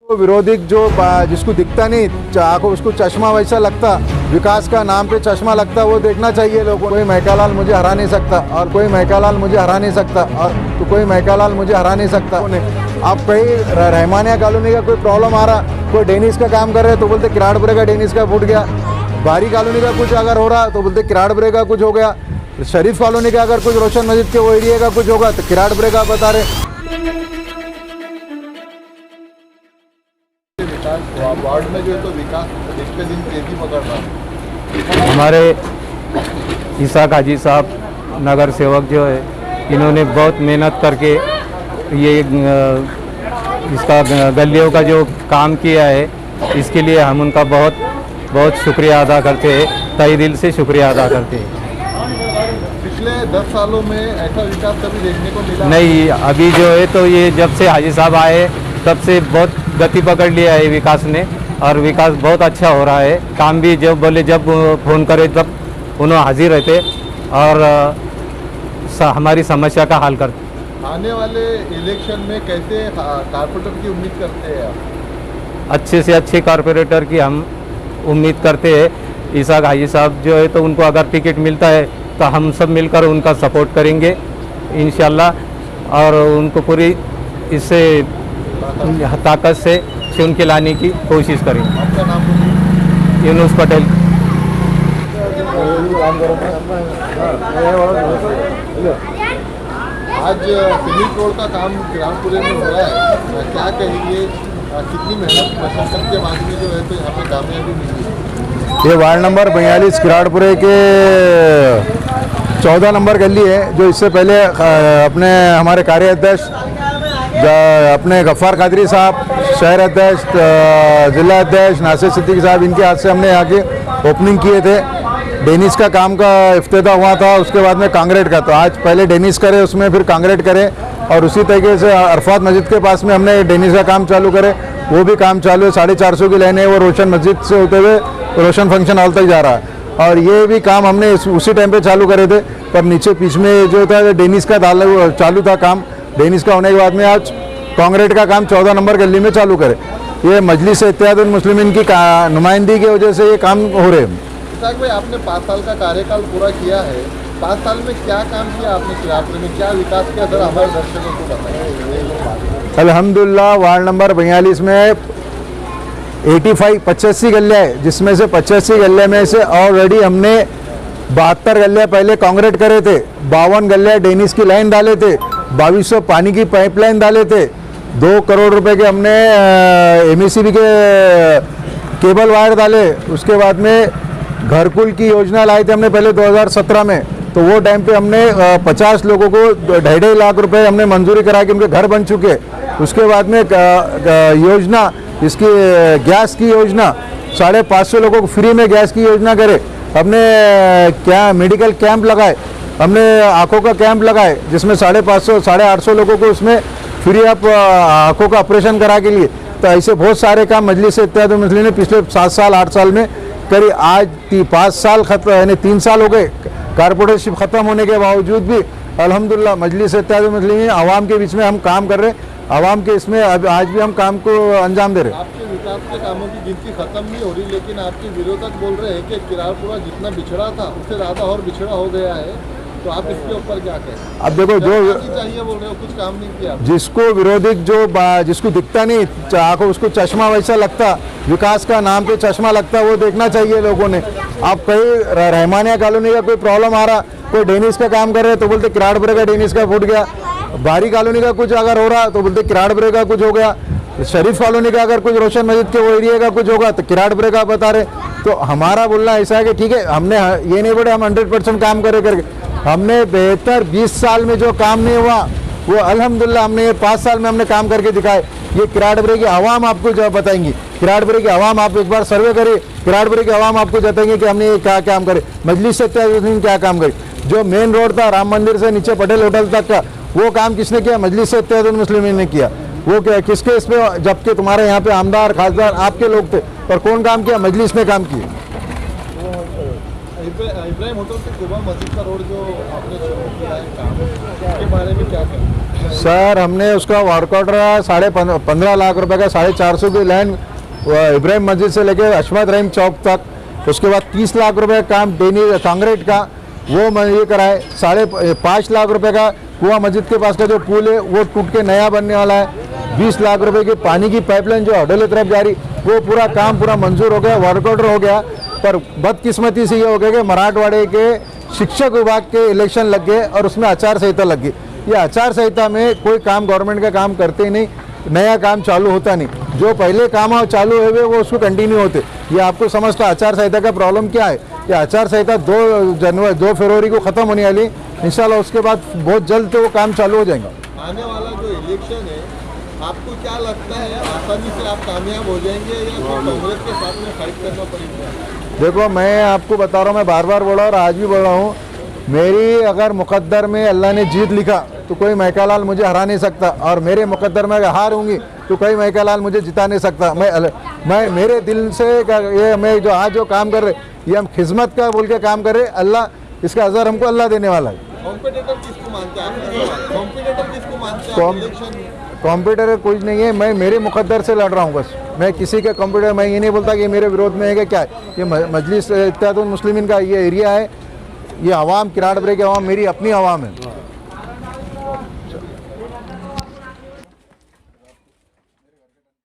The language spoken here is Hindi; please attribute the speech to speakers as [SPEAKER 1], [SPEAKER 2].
[SPEAKER 1] विरोधी जो जिसको दिखता नहीं आंखों उसको चश्मा वैसा लगता, विकास का नाम पे चश्मा लगता, वो देखना चाहिए लोगों को। कोई महकालाल मुझे हरा नहीं सकता और कोई महकालाल मुझे हरा नहीं सकता और तो कोई महकालाल मुझे हरा नहीं सकता। आप कहीं रहमानिया कॉलोनी का कोई प्रॉब्लम आ रहा, कोई डेनिस का काम कर रहे तो बोलते किराड़पुरे का डेनिस का फूट गया, बारी कॉलोनी का कुछ अगर हो रहा तो बोलते किराड़पुरे का कुछ हो गया, शरीफ कॉलोनी का अगर कुछ रोशन मस्जिद के वो एरिया का कुछ होगा तो किराड़पुरे का बता रहे। वार्ड में जो है तो विकास दिन पे दिन तेजी पकड़ रहा है।
[SPEAKER 2] हमारे इसाक हाजी साहब नगर सेवक जो है, इन्होंने बहुत मेहनत करके ये इसका गलियों का जो काम किया है, इसके लिए हम उनका बहुत बहुत शुक्रिया अदा करते हैं, तहे दिल से शुक्रिया अदा करते हैं।
[SPEAKER 1] पिछले 10 सालों में ऐसा विकास कभी देखने को मिला
[SPEAKER 2] नहीं। अभी जो है तो ये जब से हाजी साहब आए तब से बहुत गति पकड़ लिया है विकास ने, और विकास बहुत अच्छा हो रहा है। काम भी जब बोले जब फ़ोन करे तब उन्होंने हाजिर रहते और हमारी समस्या का हल करते।
[SPEAKER 1] आने वाले इलेक्शन में कैसे कारपोरेटर की उम्मीद करते हैं आप?
[SPEAKER 2] अच्छे से अच्छे कारपोरेटर की हम उम्मीद करते हैं। इसाक हाजी साहब जो है तो उनको अगर टिकट मिलता है तो हम सब मिलकर उनका सपोर्ट करेंगे इंशाल्लाह, और उनको पूरी इससे ताकत से चुन के लाने की कोशिश करेंगे।
[SPEAKER 1] आपका नाम?
[SPEAKER 2] यूनुस पटेल।
[SPEAKER 1] आज सिविल रोड का काम किराड़पुरे में हो रहा है, क्या कहेंगे? कितनी मेहनत मशक्कत के बाद में जो है तो यहाँ पे कामयाबी मिली? ये वार्ड नंबर 42 किराड़पुरे के 14 नंबर गली है, जो इससे पहले अपने हमारे कार्याध्यक्ष अपने गफ्फार कादरी साहब, शहर अध्यक्ष, जिला अध्यक्ष नासिर सिद्दीकी साहब, इनके हाथ से हमने यहाँ की ओपनिंग किए थे। डेनिस का काम का इफ्तिताह हुआ था, उसके बाद में कांग्रेट का, तो आज पहले डेनिस करे, उसमें फिर कांग्रेट करे, और उसी तरीके से अरफात मस्जिद के पास में हमने डेनिस का काम चालू करे, वो भी काम चालू है। 450 की लाइन है, वो रोशन मस्जिद से होते हुए रोशन फंक्शन हॉल तक जा रहा है, और ये भी काम हमने उसी टाइम पे चालू करे थे। पर नीचे बीच में जो था डेनिस का चालू था काम, डेनिस का होने के बाद में आज कांग्रेट का काम 14 नंबर गली में चालू करे। ये मजलिस इत्तेहादुल मुस्लिमीन की नुमाइंदगी की वजह से ये काम हो रहे हैं। इसाक भाई, आपने 5 साल का कार्यकाल पूरा किया है, 5 साल में क्या काम किया आपने किराड़पुरे में, क्या विकास किया, जरा हमारे दर्शकों को बताइए। अल्हम्दुलिल्लाह, वार्ड नंबर 42 में 85 गलियाँ है, जिसमें से 85 गलियाँ में से ऑलरेडी हमने 72 गलियाँ पहले कांग्रेट करे थे, 52 गलियाँ डेनिस की लाइन डाले थे, 2200 पानी की पाइपलाइन डाले थे, 2 करोड़ रुपए के हमने एमएससीबी के केबल वायर डाले। उसके बाद में घरकुल की योजना लाई थी हमने पहले 2017 में, तो वो टाइम पे हमने 50 लोगों को 2.5 लाख रुपए हमने मंजूरी करा के उनके घर बन चुके। उसके बाद में योजना इसकी गैस की योजना 550 लोगों को फ्री में गैस की योजना करे। हमने क्या मेडिकल कैंप लगाए, हमने आँखों का कैंप लगाए, जिसमें 550 850 लोगों को उसमें फ्री ऑफ आँखों का ऑपरेशन करा के लिए। तो ऐसे बहुत सारे काम मजलिस इत्तेहादुल मुस्लिमीन ने पिछले 7 साल 8 साल में करी। आज 5 साल यानी 3 साल हो गए कारपोरेटरशिप ख़त्म होने के बावजूद भी अल्हम्दुलिल्लाह मजलिस इत्तेहादुल मुस्लिमीन आवाम के बीच में हम काम कर रहे हैं, आवाम के इसमें आज भी हम काम को अंजाम दे रहे हैं। आपके विकास के कामों की गिनती खत्म नहीं हो रही, लेकिन आपके विरोधक बोल रहे हैं कि किराड़पुरा जितना बिछड़ा था उससे ज़्यादा और बिछड़ा हो गया है, तो आप इसके ऊपर क्या कहें? अब देखो, जो चाहिए बोल रहे हो, कुछ काम नहीं किया। जिसको विरोधी जिसको दिखता नहीं आंखों उसको चश्मा वैसा लगता, विकास का नाम पे चश्मा लगता, वो देखना चाहिए लोगों ने। आप कहीं रहमानिया कॉलोनी का कोई प्रॉब्लम आ रहा, कोई डेनिस का काम कर रहे तो बोलते किराड़पुरे का डेनिस का फूट गया, बारी कॉलोनी का कुछ अगर हो रहा तो बोलते किराड़पुरे का कुछ हो गया, शरीफ कॉलोनी का अगर कुछ रोशन मस्जिद के वो एरिया का कुछ होगा तो किराड़पुरे का बता रहे। तो हमारा बोलना ऐसा है कि ठीक है, हमने ये नहीं बोले हम 100% काम करे करके, हमने बेहतर 20 साल में जो काम नहीं हुआ वो अल्हम्दुलिल्लाह हमने ये 5 साल में हमने काम करके दिखाए। ये किराड़पुरे की आवाम आपको जो बताएंगी, किराड़पुरे की आवाम आप एक बार सर्वे करें, किराड़पुरे की आवाम आपको बताएंगे कि हमने ये क्या काम करे, मजलिस से क्या काम करे। जो मेन रोड था राम मंदिर से नीचे पटेल होटल तक का, वो काम किसने किया? मजलिस से इत्तेहादुल मुस्लिमीन ने किया। वो क्या किसके इस पे, जबकि तुम्हारे यहाँ पे आमदार खासदार आपके लोग थे, पर कौन काम किया? मजलिस ने काम किया।
[SPEAKER 3] इब्राहिम होटल से कुबा मस्जिद का रोड जो आपने शुरू किया है काम, उसके बारे में क्या कहें?
[SPEAKER 1] सर हमने उसका वर्कआउट रहा 15.5 लाख रुपए का 450 की लैंड इब्राहिम मस्जिद से लेके अशमत रहीम चौक तक, उसके बाद 30 लाख रुपए का काम डेनी कांग्रेट का वो मैं ये कराए, 5.5 लाख रुपए का कुआ मस्जिद के पास का जो पुल है वो टूट के नया बनने वाला है, 20 लाख रुपए की पानी की पाइपलाइन जो हडोले तरफ जा रही वो पूरा काम पूरा मंजूर हो गया, वर्क ऑर्डर हो गया। पर बदकिस्मती से ये हो गया कि मराठवाड़े के शिक्षक विभाग के इलेक्शन लग गए और उसमें आचार संहिता लग गई। ये आचार संहिता में कोई काम गवर्नमेंट का काम करते ही नहीं, नया काम चालू होता नहीं, जो पहले काम चालू हुए वो उसको कंटिन्यू होते। ये आपको समझता आचार संहिता का प्रॉब्लम क्या है? ये आचार संहिता 2 फरवरी को ख़त्म होने वाली, इंशाल्लाह उसके बाद बहुत जल्द तो वो काम चालू हो जाएगा।
[SPEAKER 3] आने वाला जो इलेक्शन है आपको क्या लगता है, आसानी से आप कामयाब हो जाएंगे या फिर कांग्रेस के साथ में फाइट करना पड़ेगा?
[SPEAKER 1] देखो मैं आपको बता रहा हूँ, मैं बार बार बोला और आज भी बोल रहा हूँ, मेरी अगर मुकद्दर में अल्लाह ने जीत लिखा तो कोई मैकालाल मुझे हरा नहीं सकता, और मेरे मुकद्दर में अगर हार होंगी तो कोई मैकालाल मुझे जिता नहीं सकता। मैं मेरे दिल से ये मैं जो आज जो काम कर रहे ये हम खिदमत का बोल के काम कर रहे, अल्लाह इसका अजर हमको अल्लाह देने वाला है।
[SPEAKER 3] कॉम्पिटिटर किसको मानते हैं? कॉम्पिटिटर किसको मानते हैं इलेक्शन?
[SPEAKER 1] कॉम्पिटिटर कुछ नहीं है, मैं मेरे मुकद्दर से लड़ रहा हूँ बस। मैं किसी के कॉम्पिटिटर, मैं ये नहीं बोलता कि ये मेरे विरोध में है कि क्या है। ये मजलिस इत्तेहादुल मुस्लिमीन का ये एरिया है, ये आवाम किराड़ ब्रे की आवाम मेरी अपनी आवाम है।